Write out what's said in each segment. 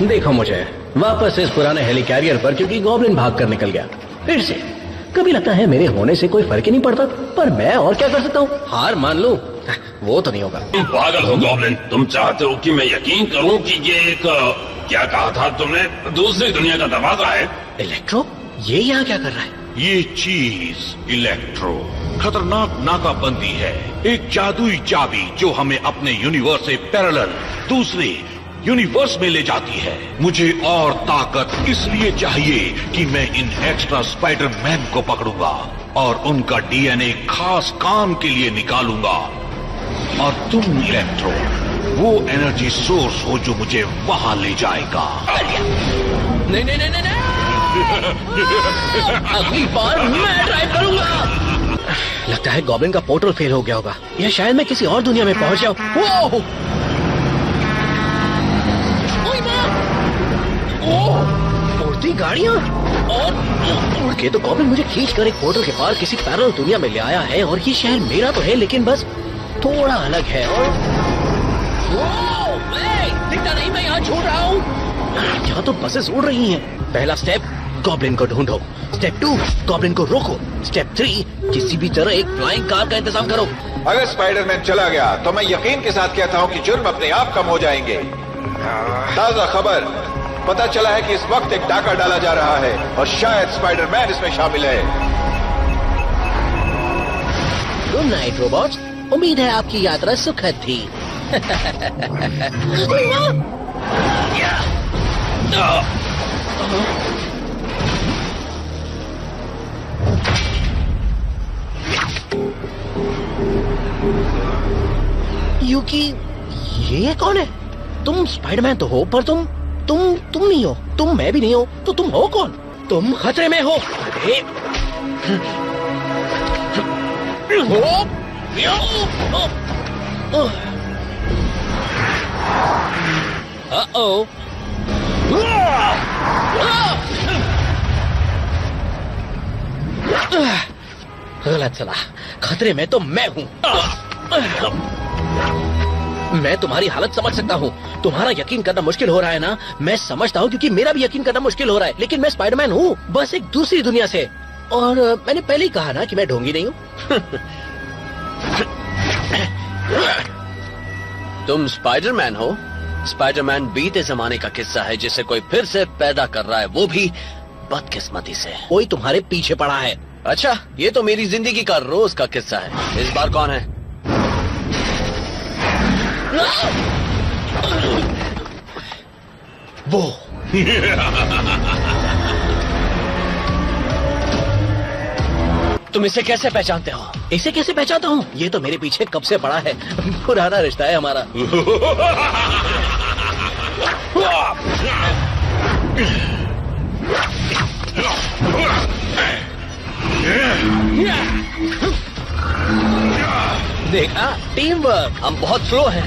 देखो मुझे वापस इस पुराने हेलिकैरियर पर, क्योंकि गॉब्लिन भाग कर निकल गया फिर से। कभी लगता है मेरे होने से कोई फर्क ही नहीं पड़ता, पर मैं और क्या कर सकता हूँ, हार मान लूं? वो तो नहीं होगा। तुम पागल हो गॉब्लिन, तुम चाहते हो कि मैं यकीन करूं कि ये एक क्या कहा था तुमने, दूसरी दुनिया का दरवाजा है? इलेक्ट्रो ये यहाँ क्या कर रहा है? ये चीज इलेक्ट्रो खतरनाक नाकाबंदी है, एक जादुई चाबी जो हमें अपने यूनिवर्स से पैरेलल दूसरे यूनिवर्स में ले जाती है। मुझे और ताकत इसलिए चाहिए कि मैं इन एक्स्ट्रा स्पाइडरमैन को पकड़ूंगा और उनका डीएनए खास काम के लिए निकालूंगा। और तुम इलेक्ट्रो वो एनर्जी सोर्स हो जो मुझे वहां ले जाएगा। नहीं नहीं नहीं नहीं, नहीं। अगली बार मैं ड्राइव करूंगा। लगता है गॉब्लिन का पोर्टल फेल हो गया होगा, या शायद मैं किसी और दुनिया में पहुंच जाऊं। उड़ती गाड़ियां और उड़ के तो गॉब्लिन मुझे खींचकर एक पोर्टल के पार किसी पैरेलल दुनिया में ले आया है। और ये शहर मेरा तो है, लेकिन बस थोड़ा अलग है। और दिखता नहीं मैं यहाँ छोड़ रहा हूँ। यहाँ तो बसेस उड़ रही हैं। पहला स्टेप, गॉब्लिन को ढूंढो। स्टेप 2, गॉब्लिन को रोको। स्टेप 3, किसी भी तरह एक फ्लाइंग कार का इंतजाम करो। अगर स्पाइडरमैन चला गया तो मैं यकीन के साथ कहता हूँ कि जुर्म अपने आप कम हो जाएंगे। ताजा खबर, पता चला है कि इस वक्त एक डाका डाला जा रहा है और शायद स्पाइडरमैन इसमें शामिल है। गुड नाइट रोबोट्स, उम्मीद है आपकी यात्रा सुखद थी। यूकी, ये कौन है? तुम स्पाइडरमैन तो हो, पर तुम नहीं हो। तुम मैं भी नहीं हो, तो तुम हो कौन? तुम खतरे में हो। गलत चला, खतरे में तो मैं हूँ। मैं तुम्हारी हालत समझ सकता हूँ। तुम्हारा यकीन करना मुश्किल हो रहा है ना? मैं समझता हूँ, क्योंकि मेरा भी यकीन करना मुश्किल हो रहा है। लेकिन मैं स्पाइडरमैन हूँ, बस एक दूसरी दुनिया से। और मैंने पहले ही कहा ना कि मैं ढोंगी नहीं हूँ। तुम स्पाइडरमैन हो? स्पाइडरमैन बीते जमाने का किस्सा है जिसे कोई फिर से पैदा कर रहा है, वो भी बदकिस्मती से। कोई तुम्हारे पीछे पड़ा है। अच्छा, ये तो मेरी जिंदगी का रोज का किस्सा है। इस बार कौन है? वो तुम इसे कैसे पहचानते हो? इसे कैसे पहचानता हूँ? ये तो मेरे पीछे कब से पड़ा है। पुराना रिश्ता है हमारा। देखा, टीम वर्क। हम बहुत स्लो हैं।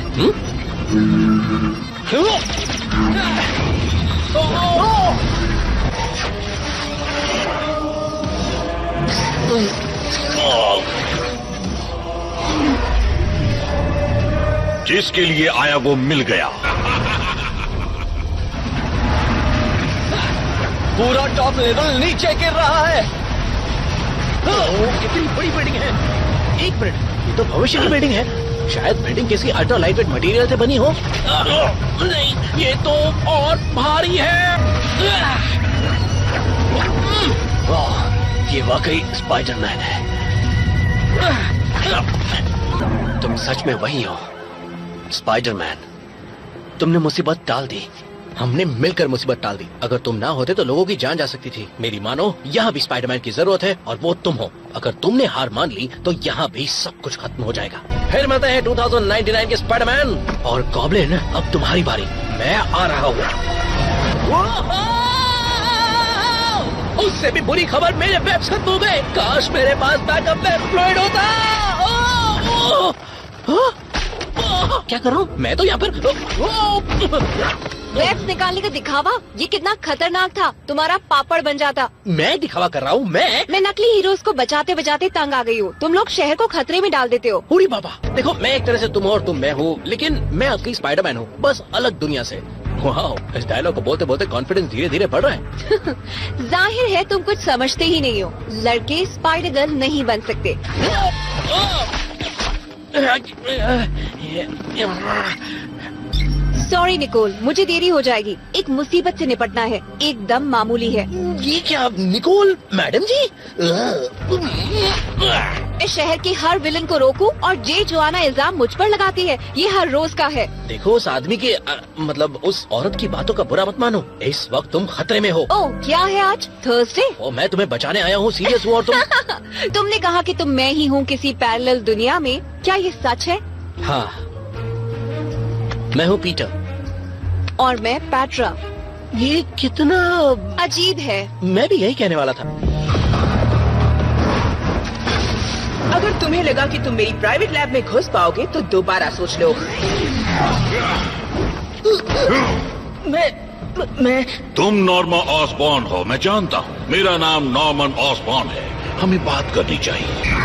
जिसके लिए आया वो मिल गया। पूरा टॉप लेवल नीचे गिर रहा है। कितनी बड़ी बिल्डिंग है। एक मिनट, ये तो भविष्य की बिल्डिंग है। शायद बिल्डिंग किसी अल्ट्रा लाइटवेट मटेरियल से बनी हो। नहीं, ये तो और भारी है। ये वाकई स्पाइडरमैन है। तुम सच में वही हो, स्पाइडरमैन। तुमने मुसीबत टाल दी। हमने मिलकर मुसीबत टाल दी। अगर तुम ना होते तो लोगों की जान जा सकती थी। मेरी मानो, यहाँ भी स्पाइडरमैन की जरूरत है और वो तुम हो। अगर तुमने हार मान ली तो यहाँ भी सब कुछ खत्म हो जाएगा। फिर मिलते हैं 2099 के स्पाइडरमैन और गॉब्लिन। अब तुम्हारी बारी, मैं आ रहा हूँ। उससे भी बुरी खबर, मेरे वेब्स खत्म हो गए। काश मेरे पास बैकअप वेब फ्लूइड होता। क्या कर रहा हूँ मैं? तो यहाँ पर वेब्स निकालने का दिखावा, ये कितना खतरनाक था। तुम्हारा पापड़ बन जाता। मैं दिखावा कर रहा हूँ? मैं नकली हीरोज को बचाते बचाते तंग आ गई हूँ। तुम लोग शहर को खतरे में डाल देते हो। पूरी बाबा, देखो, मैं एक तरह से तुम हो और तुम मैं हूँ, लेकिन मैं असली स्पाइडरमैन हूँ, बस अलग दुनिया से। वाओ, इस डायलॉग को बोलते बोलते कॉन्फिडेंस धीरे धीरे बढ़ रहा है। जाहिर है तुम कुछ समझते ही नहीं हो। लड़के स्पाइडर गर्ल नहीं बन सकते। सॉरी निकोल, मुझे देरी हो जाएगी। एक मुसीबत से निपटना है, एकदम मामूली है। ये क्या निकोल मैडम जी? मैं शहर के हर विलन को रोकूं और जे जोआना इल्जाम मुझ पर लगाती है, ये हर रोज का है। देखो उस आदमी के मतलब उस औरत की बातों का बुरा मत मानो। इस वक्त तुम खतरे में हो। ओह, क्या है आज थर्सडे? और मैं तुम्हें बचाने आया हूँ, सीरियस हुआ और तुम तुमने कहा कि तुम मैं ही हूँ किसी पैरेलल दुनिया में, क्या ये सच है? हाँ, मैं हूँ पीटर और मैं पैट्रा। ये कितना अजीब है। मैं भी यही कहने वाला था। अगर तुम्हें लगा कि तुम मेरी प्राइवेट लैब में घुस पाओगे तो दोबारा सोच लो। मैं तुम नॉर्मा ऑसबॉर्न हो, मैं जानता हूँ। मेरा नाम नॉर्मन ऑसबॉर्न है। हमें बात करनी चाहिए।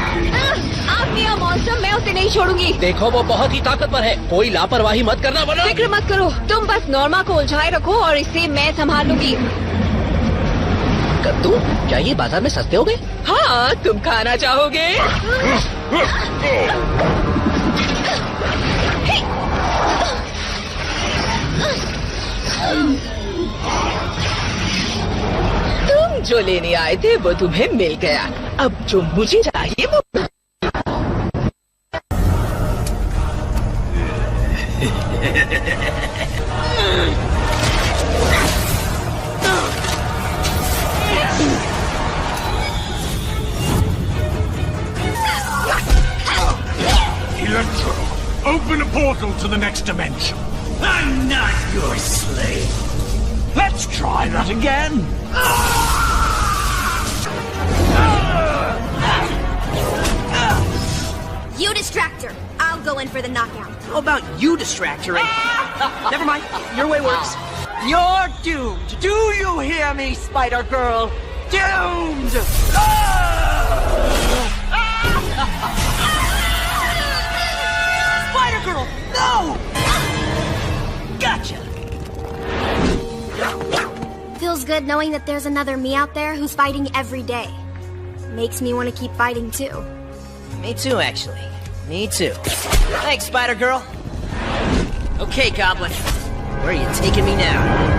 आप मेरा मॉन्स्टर, मैं उसे नहीं छोड़ूंगी। देखो वो बहुत ही ताकतवर है, कोई लापरवाही मत करना वरना। फिक्र मत करो, तुम बस नॉर्मा को उलझाए रखो और इसे मैं संभाल लूंगी। कद्दू, क्या ये बाजार में सस्ते हो गए? हाँ, तुम खाना चाहोगे? तुम जो लेने आए थे वो तुम्हें मिल गया। अब जो मुझे चाहिए वो Electro, open a portal to the next dimension. I'm not your slave. Let's try that again. You distract her. I'll go in for the knockout. How about you distract her? Never mind. Your way works. You're doomed. Do you hear me, Spider Girl? Doomed! Spider Girl, no! Gotcha. Feels good knowing that there's another me out there who's fighting every day. Makes me want to keep fighting too. Me too, actually. Me too. Thanks, Spider Girl. Okay, Goblin. Where are you taking me now?